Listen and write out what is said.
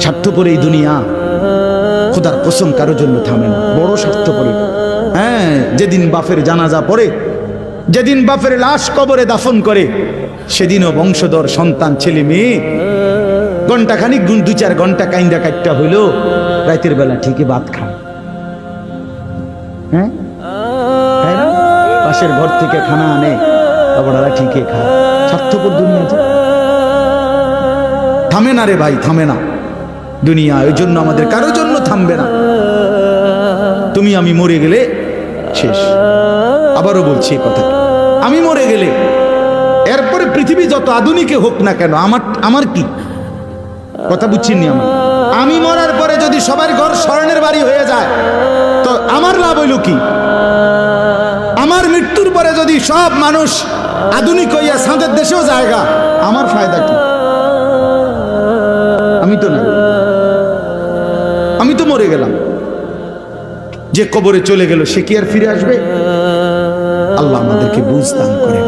স্বার্থপর এই দুনিয়া, খোদার কসম কারোর জন্য থামে না, বড় স্বার্থপর। হ্যাঁ, যেদিন বাপের জানাজা পড়ে, যেদিন বাপের লাশ কবরে দাফন করে, সেদিনও বংশধর সন্তান ছেলে মেয়ে ঘন্টাখানিক 2-4 ঘন্টা কাইন্দা কাটটা হইল, রাতের বেলা ঠিকই ভাত খায়। হ্যাঁ, পাশের ঘর থেকে খানা আনে, বাবারা ঠিকই খায়। স্বার্থপর দুনিয়া যে থামে না রে ভাই, থামে না দুনিয়া। ওই জন্য আমাদের কারোর জন্য থামবে না। তুমি আমি মরে গেলে শেষ। আবারও বলছি এই কথা, আমি মরে গেলে এরপরে পৃথিবী যত আধুনিকে হোক না কেন, আমার কি কথা বুঝছিনি? আমি মরার পরে যদি সবার ঘর স্বর্ণের বাড়ি হয়ে যায় তো আমার লাভ হইল কি? আমার মৃত্যুর পরে যদি সব মানুষ আধুনিক হইয়া সাঁদের দেশেও জায়গা, আমার ফায়দা কি? আমি তো না, আমি তো মরে গেলাম। যে কবরে চলে গেল সে কি আর ফিরে আসবে? আল্লাহ আমাদেরকে বুঝ দান করেন।